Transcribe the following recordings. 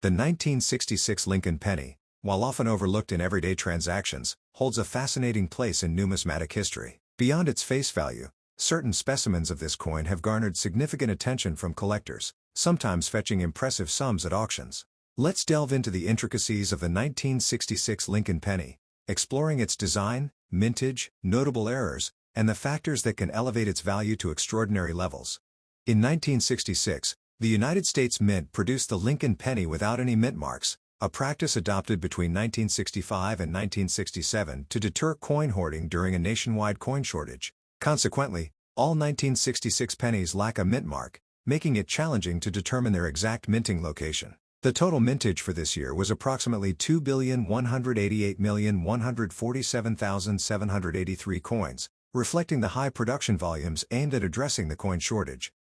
The 1966 Lincoln penny, while often overlooked in everyday transactions, holds a fascinating place in numismatic history. Beyond its face value, certain specimens of this coin have garnered significant attention from collectors, sometimes fetching impressive sums at auctions. Let's delve into the intricacies of the 1966 Lincoln penny, exploring its design, mintage, notable errors, and the factors that can elevate its value to extraordinary levels. In 1966, the United States Mint produced the Lincoln penny without any mint marks, a practice adopted between 1965 and 1967 to deter coin hoarding during a nationwide coin shortage. Consequently, all 1966 pennies lack a mint mark, making it challenging to determine their exact minting location. The total mintage for this year was approximately 2,188,147,783 coins, reflecting the high production volumes aimed at addressing the coin shortage.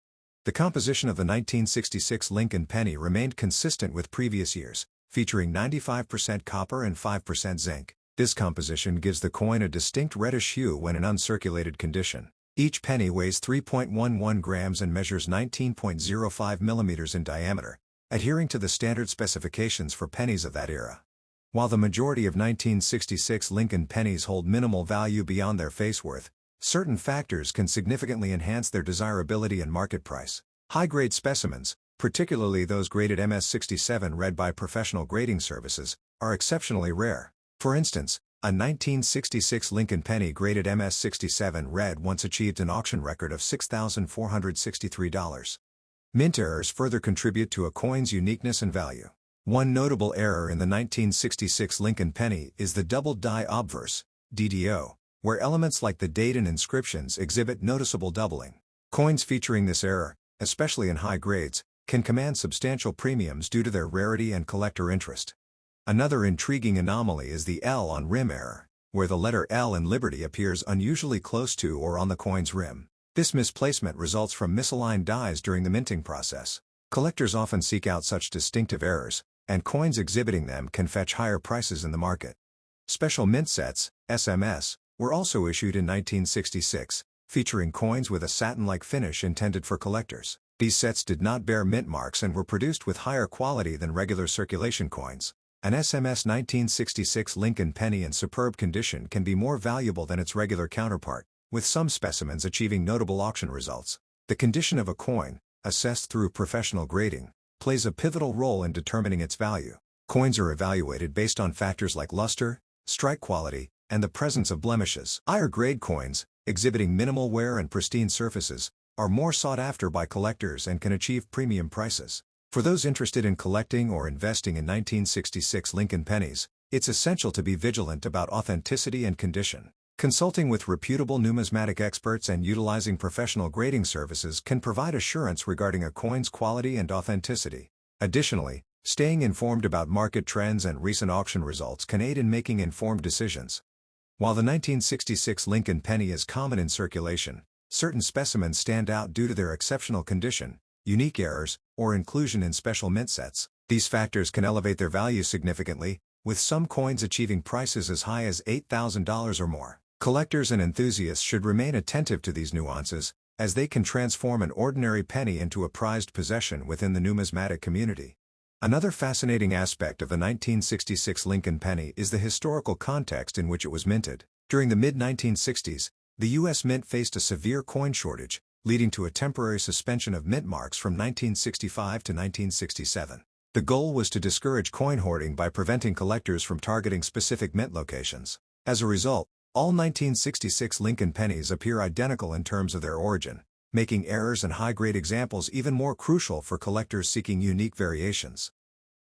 The composition of the 1966 Lincoln penny remained consistent with previous years, featuring 95% copper and 5% zinc. This composition gives the coin a distinct reddish hue when in uncirculated condition. Each penny weighs 3.11 grams and measures 19.05 millimeters in diameter, adhering to the standard specifications for pennies of that era. While the majority of 1966 Lincoln pennies hold minimal value beyond their face worth, certain factors can significantly enhance their desirability and market price. High-grade specimens, particularly those graded MS-67 red by professional grading services, are exceptionally rare. For instance, a 1966 Lincoln penny graded MS-67 red once achieved an auction record of $6,463. Mint errors further contribute to a coin's uniqueness and value. One notable error in the 1966 Lincoln penny is the doubled die obverse, DDO, where elements like the date and inscriptions exhibit noticeable doubling. Coins featuring this error, especially in high grades, can command substantial premiums due to their rarity and collector interest. Another intriguing anomaly is the L on rim error, where the letter L in Liberty appears unusually close to or on the coin's rim. This misplacement results from misaligned dies during the minting process. Collectors often seek out such distinctive errors, and coins exhibiting them can fetch higher prices in the market. Special mint sets, SMS, were also issued in 1966, featuring coins with a satin-like finish intended for collectors. These sets did not bear mint marks and were produced with higher quality than regular circulation coins. An SMS 1966 Lincoln penny in superb condition can be more valuable than its regular counterpart, with some specimens achieving notable auction results. The condition of a coin, assessed through professional grading, plays a pivotal role in determining its value. Coins are evaluated based on factors like luster, strike quality, and the presence of blemishes. Higher-grade coins, exhibiting minimal wear and pristine surfaces, are more sought after by collectors and can achieve premium prices. For those interested in collecting or investing in 1966 Lincoln pennies, it's essential to be vigilant about authenticity and condition. Consulting with reputable numismatic experts and utilizing professional grading services can provide assurance regarding a coin's quality and authenticity. Additionally, staying informed about market trends and recent auction results can aid in making informed decisions. While the 1966 Lincoln penny is common in circulation, certain specimens stand out due to their exceptional condition, unique errors, or inclusion in special mint sets. These factors can elevate their value significantly, with some coins achieving prices as high as $8,000 or more. Collectors and enthusiasts should remain attentive to these nuances, as they can transform an ordinary penny into a prized possession within the numismatic community. Another fascinating aspect of the 1966 Lincoln penny is the historical context in which it was minted. During the mid-1960s, the U.S. Mint faced a severe coin shortage, leading to a temporary suspension of mint marks from 1965 to 1967. The goal was to discourage coin hoarding by preventing collectors from targeting specific mint locations. As a result, all 1966 Lincoln pennies appear identical in terms of their origin, making errors and high-grade examples even more crucial for collectors seeking unique variations.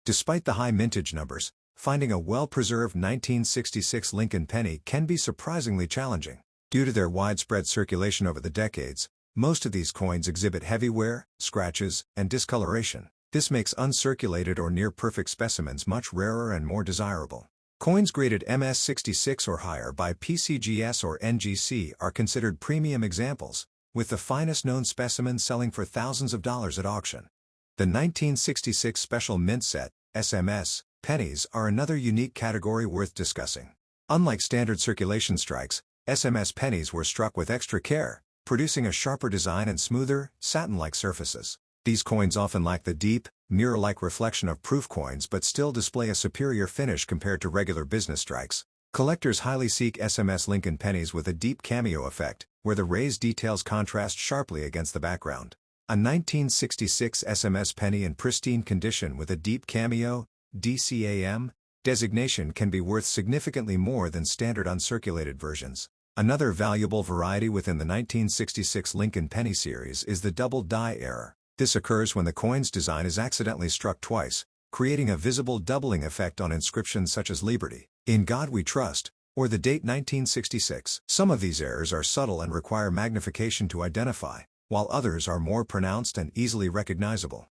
Despite the high mintage numbers, finding a well-preserved 1966 Lincoln penny can be surprisingly challenging. Due to their widespread circulation over the decades, most of these coins exhibit heavy wear, scratches, and discoloration. This makes uncirculated or near-perfect specimens much rarer and more desirable. Coins graded MS-66 or higher by PCGS or NGC are considered premium examples, with the finest known specimens selling for thousands of dollars at auction. The 1966 Special Mint Set, SMS, pennies are another unique category worth discussing. Unlike standard circulation strikes, SMS pennies were struck with extra care, producing a sharper design and smoother, satin-like surfaces. These coins often lack the deep, mirror-like reflection of proof coins but still display a superior finish compared to regular business strikes. Collectors highly seek SMS Lincoln pennies with a deep cameo effect, where the raised details contrast sharply against the background. A 1966 SMS penny in pristine condition with a deep cameo (DCAM) designation can be worth significantly more than standard uncirculated versions. Another valuable variety within the 1966 Lincoln penny series is the double die error. This occurs when the coin's design is accidentally struck twice, creating a visible doubling effect on inscriptions such as Liberty, In God We Trust, or the date 1966. Some of these errors are subtle and require magnification to identify, while others are more pronounced and easily recognizable.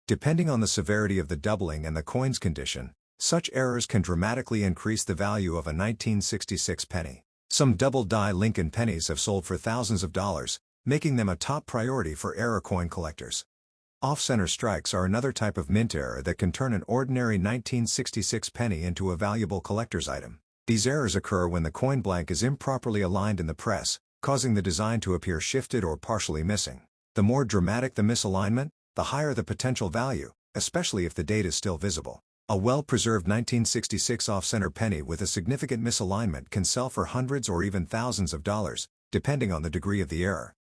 Depending on the severity of the doubling and the coin's condition, such errors can dramatically increase the value of a 1966 penny. Some double-die Lincoln pennies have sold for thousands of dollars, making them a top priority for error coin collectors. Off-center strikes are another type of mint error that can turn an ordinary 1966 penny into a valuable collector's item. These errors occur when the coin blank is improperly aligned in the press, causing the design to appear shifted or partially missing. The more dramatic the misalignment, the higher the potential value, especially if the date is still visible. A well-preserved 1966 off-center penny with a significant misalignment can sell for hundreds or even thousands of dollars, depending on the degree of the error.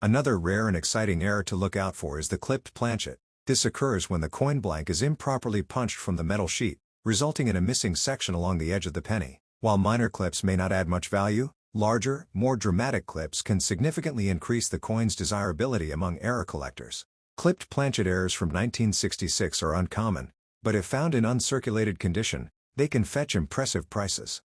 Another rare and exciting error to look out for is the clipped planchet. This occurs when the coin blank is improperly punched from the metal sheet, resulting in a missing section along the edge of the penny. While minor clips may not add much value, larger, more dramatic clips can significantly increase the coin's desirability among error collectors. Clipped planchet errors from 1966 are uncommon, but if found in uncirculated condition, they can fetch impressive prices.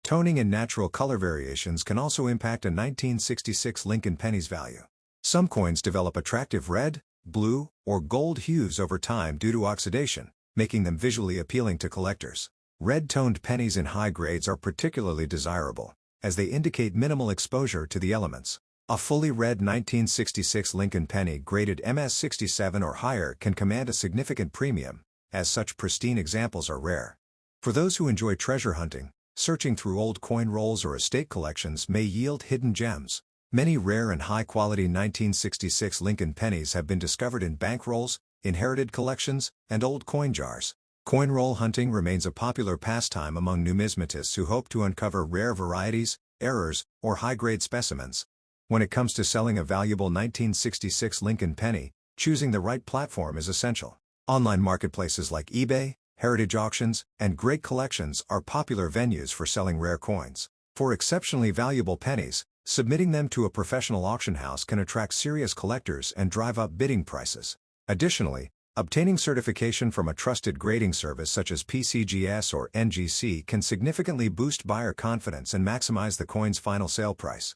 Toning and natural color variations can also impact a 1966 Lincoln penny's value. Some coins develop attractive red, blue, or gold hues over time due to oxidation, making them visually appealing to collectors. Red-toned pennies in high grades are particularly desirable, as they indicate minimal exposure to the elements. A fully red 1966 Lincoln penny graded MS67 or higher can command a significant premium, as such pristine examples are rare. For those who enjoy treasure hunting, searching through old coin rolls or estate collections may yield hidden gems. Many rare and high-quality 1966 Lincoln pennies have been discovered in bank rolls, inherited collections, and old coin jars. Coin roll hunting remains a popular pastime among numismatists who hope to uncover rare varieties, errors, or high-grade specimens. When it comes to selling a valuable 1966 Lincoln penny, choosing the right platform is essential. Online marketplaces like eBay, heritage auctions, and great collections are popular venues for selling rare coins. For exceptionally valuable pennies, submitting them to a professional auction house can attract serious collectors and drive up bidding prices. Additionally, obtaining certification from a trusted grading service such as PCGS or NGC can significantly boost buyer confidence and maximize the coin's final sale price.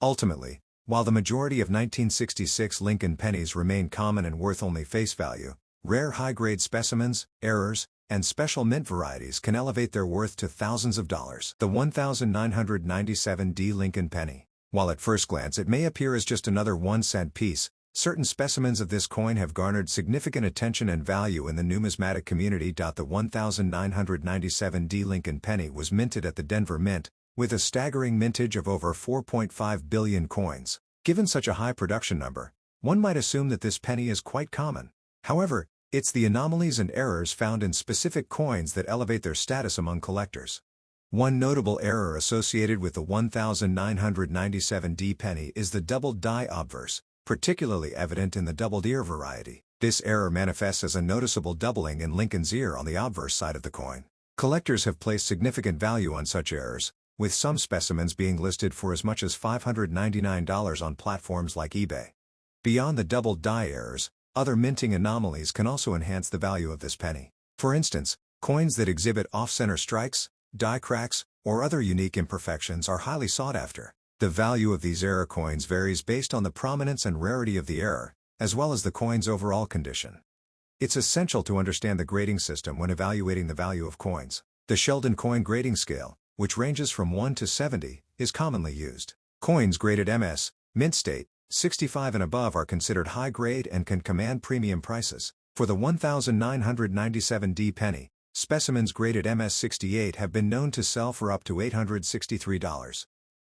Ultimately, while the majority of 1966 Lincoln pennies remain common and worth only face value, rare high-grade specimens, errors, and special mint varieties can elevate their worth to thousands of dollars. The 1997D Lincoln penny. While at first glance it may appear as just another 1-cent piece, certain specimens of this coin have garnered significant attention and value in the numismatic community. The 1997D Lincoln penny was minted at the Denver Mint, with a staggering mintage of over 4.5 billion coins. Given such a high production number, one might assume that this penny is quite common. However, it's the anomalies and errors found in specific coins that elevate their status among collectors. One notable error associated with the 1997D penny is the double die obverse, particularly evident in the doubled ear variety. This error manifests as a noticeable doubling in Lincoln's ear on the obverse side of the coin. Collectors have placed significant value on such errors, with some specimens being listed for as much as $599 on platforms like eBay. Beyond the double die errors, other minting anomalies can also enhance the value of this penny. For instance, coins that exhibit off-center strikes, die cracks, or other unique imperfections are highly sought after. The value of these error coins varies based on the prominence and rarity of the error, as well as the coin's overall condition. It's essential to understand the grading system when evaluating the value of coins. The Sheldon coin grading scale, which ranges from 1 to 70, is commonly used. Coins graded MS, mint state, 65 and above are considered high grade and can command premium prices. For the 1997D penny, specimens graded MS68 have been known to sell for up to $863.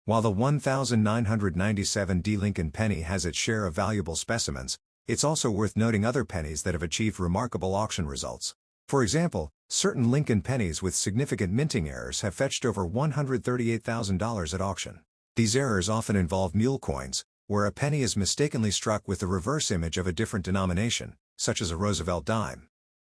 While the 1997D Lincoln penny has its share of valuable specimens, It's also worth noting other pennies that have achieved remarkable auction results. For example, certain Lincoln pennies with significant minting errors have fetched over $138,000 at auction. These errors often involve mule coins, where a penny is mistakenly struck with the reverse image of a different denomination, such as a Roosevelt dime.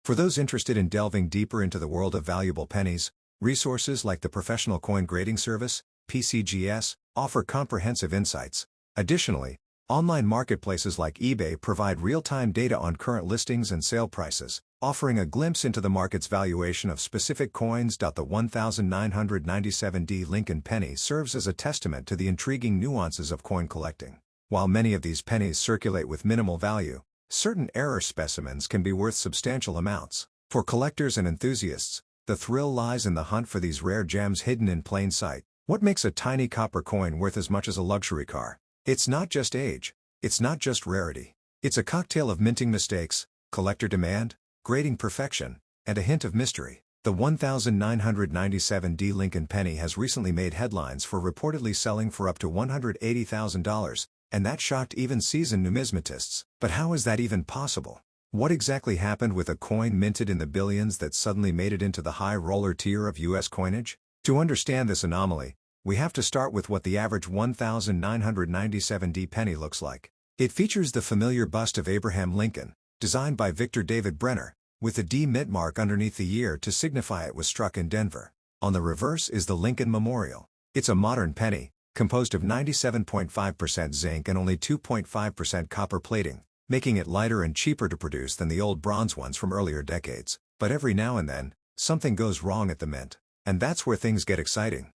For those interested in delving deeper into the world of valuable pennies, resources like the Professional Coin Grading Service, PCGS, offer comprehensive insights. Additionally, online marketplaces like eBay provide real-time data on current listings and sale prices, offering a glimpse into the market's valuation of specific coins. The 1997D Lincoln penny serves as a testament to the intriguing nuances of coin collecting. While many of these pennies circulate with minimal value, certain error specimens can be worth substantial amounts. For collectors and enthusiasts, the thrill lies in the hunt for these rare gems hidden in plain sight. What makes a tiny copper coin worth as much as a luxury car? It's not just age. It's not just rarity. It's a cocktail of minting mistakes, collector demand, grading perfection, and a hint of mystery. The 1997D Lincoln penny has recently made headlines for reportedly selling for up to $180,000, and that shocked even seasoned numismatists. But how is that even possible? What exactly happened with a coin minted in the billions that suddenly made it into the high roller tier of U.S. coinage? To understand this anomaly, we have to start with what the average 1997D penny looks like. It features the familiar bust of Abraham Lincoln, designed by Victor David Brenner, with a D mint mark underneath the year to signify it was struck in Denver. On the reverse is the Lincoln Memorial. It's a modern penny, composed of 97.5% zinc and only 2.5% copper plating, making it lighter and cheaper to produce than the old bronze ones from earlier decades. But every now and then, something goes wrong at the mint. And that's where things get exciting.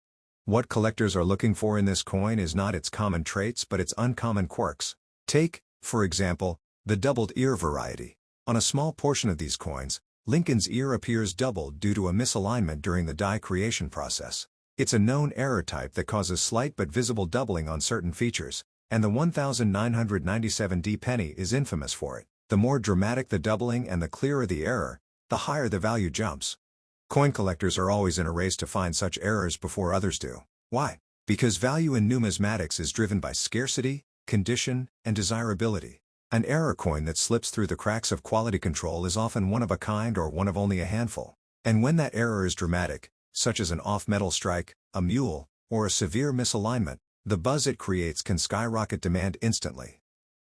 What collectors are looking for in this coin is not its common traits but its uncommon quirks. Take, for example, the doubled ear variety. On a small portion of these coins, Lincoln's ear appears doubled due to a misalignment during the die creation process. It's a known error type that causes slight but visible doubling on certain features, and the 1997D penny is infamous for it. The more dramatic the doubling and the clearer the error, the higher the value jumps. Coin collectors are always in a race to find such errors before others do. Why? Because value in numismatics is driven by scarcity, condition, and desirability. An error coin that slips through the cracks of quality control is often one of a kind or one of only a handful. And when that error is dramatic, such as an off-metal strike, a mule, or a severe misalignment, the buzz it creates can skyrocket demand instantly.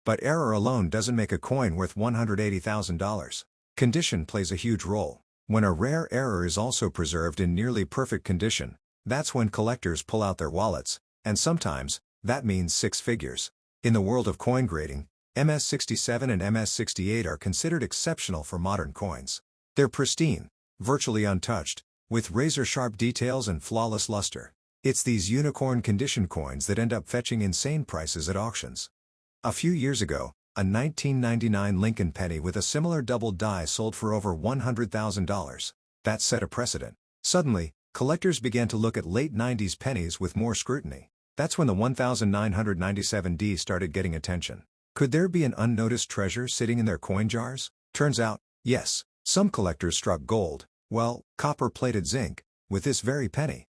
But error alone doesn't make a coin worth $180,000. Condition plays a huge role. When a rare error is also preserved in nearly perfect condition, that's when collectors pull out their wallets, and sometimes, that means six figures. In the world of coin grading, MS-67 and MS-68 are considered exceptional for modern coins. They're pristine, virtually untouched, with razor-sharp details and flawless luster. It's these unicorn condition coins that end up fetching insane prices at auctions. A few years ago, a 1999 Lincoln penny with a similar double die sold for over $100,000. That set a precedent. Suddenly, collectors began to look at late 90s pennies with more scrutiny. That's when the 1997D started getting attention. Could there be an unnoticed treasure sitting in their coin jars? Turns out, yes. Some collectors struck gold, well, copper-plated zinc, with this very penny.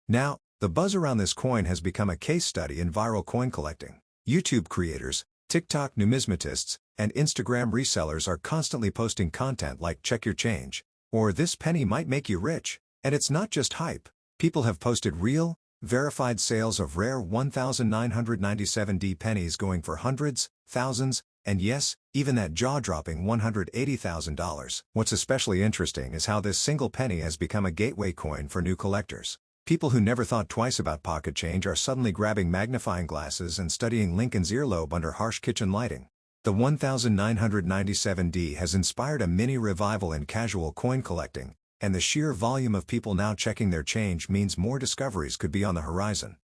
Now, the buzz around this coin has become a case study in viral coin collecting. YouTube creators, TikTok numismatists, and Instagram resellers are constantly posting content like "check your change," or "this penny might make you rich." And it's not just hype. People have posted real, verified sales of rare 1997D pennies going for hundreds, thousands, and yes, even that jaw-dropping $180,000. What's especially interesting is how this single penny has become a gateway coin for new collectors. People who never thought twice about pocket change are suddenly grabbing magnifying glasses and studying Lincoln's earlobe under harsh kitchen lighting. The 1997D has inspired a mini revival in casual coin collecting, and the sheer volume of people now checking their change means more discoveries could be on the horizon.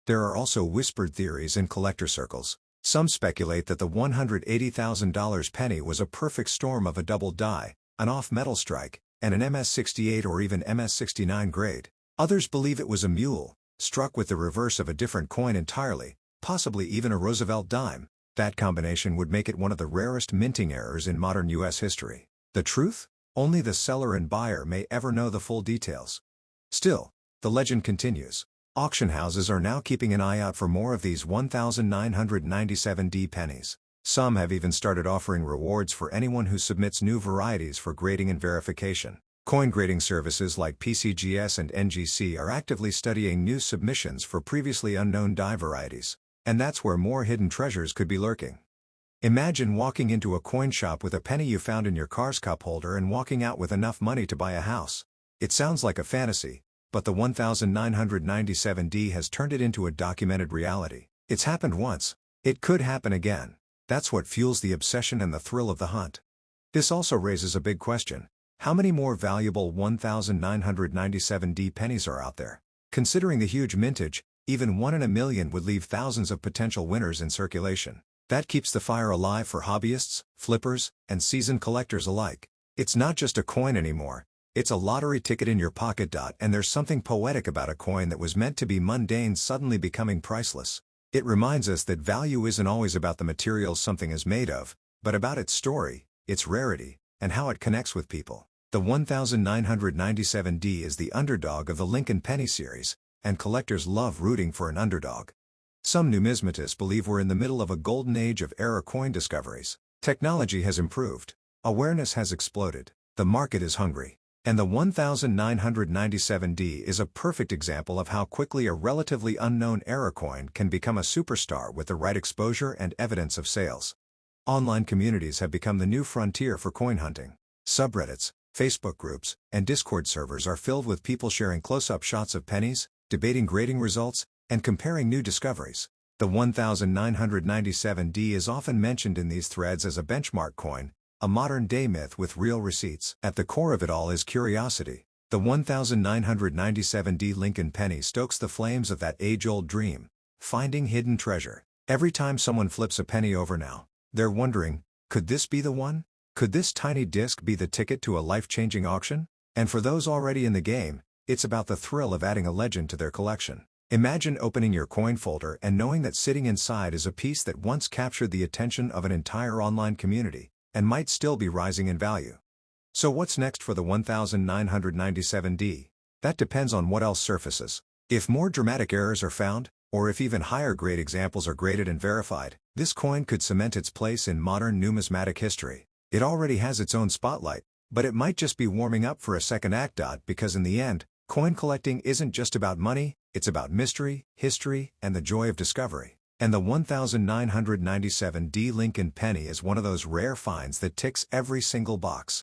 There are also whispered theories in collector circles. Some speculate that the $180,000 penny was a perfect storm of a double die, an off-metal strike, and an MS-68 or even MS-69 grade. Others believe it was a mule, struck with the reverse of a different coin entirely, possibly even a Roosevelt dime. That combination would make it one of the rarest minting errors in modern U.S. history. The truth? Only the seller and buyer may ever know the full details. Still, the legend continues. Auction houses are now keeping an eye out for more of these 1997D pennies. Some have even started offering rewards for anyone who submits new varieties for grading and verification. Coin grading services like PCGS and NGC are actively studying new submissions for previously unknown die varieties. And that's where more hidden treasures could be lurking. Imagine walking into a coin shop with a penny you found in your car's cup holder and walking out with enough money to buy a house. It sounds like a fantasy, but the 1997D has turned it into a documented reality. It's happened once. It could happen again. That's what fuels the obsession and the thrill of the hunt. This also raises a big question. How many more valuable 1997D pennies are out there? Considering the huge mintage, even 1 in a million would leave thousands of potential winners in circulation. That keeps the fire alive for hobbyists, flippers, and seasoned collectors alike. It's not just a coin anymore, it's a lottery ticket in your pocket. And there's something poetic about a coin that was meant to be mundane suddenly becoming priceless. It reminds us that value isn't always about the materials something is made of, but about its story, its rarity, and how it connects with people. The 1997D is the underdog of the Lincoln Penny series, and collectors love rooting for an underdog. Some numismatists believe we're in the middle of a golden age of era coin discoveries. Technology has improved. Awareness has exploded. The market is hungry. And the 1997D is a perfect example of how quickly a relatively unknown era coin can become a superstar with the right exposure and evidence of sales. Online communities have become the new frontier for coin hunting. Subreddits, Facebook groups, and Discord servers are filled with people sharing close-up shots of pennies, debating grading results, and comparing new discoveries. The 1997D is often mentioned in these threads as a benchmark coin, a modern-day myth with real receipts. At the core of it all is curiosity. The 1997D Lincoln Penny stokes the flames of that age-old dream, finding hidden treasure. Every time someone flips a penny over now, they're wondering, could this be the one? Could this tiny disc be the ticket to a life-changing auction? And for those already in the game, it's about the thrill of adding a legend to their collection. Imagine opening your coin folder and knowing that sitting inside is a piece that once captured the attention of an entire online community, and might still be rising in value. So what's next for the 1997D? That depends on what else surfaces. If more dramatic errors are found, or if even higher grade examples are graded and verified, this coin could cement its place in modern numismatic history. It already has its own spotlight, but it might just be warming up for a second act. Because in the end, coin collecting isn't just about money, it's about mystery, history, and the joy of discovery. And the 1997D Lincoln Penny is one of those rare finds that ticks every single box.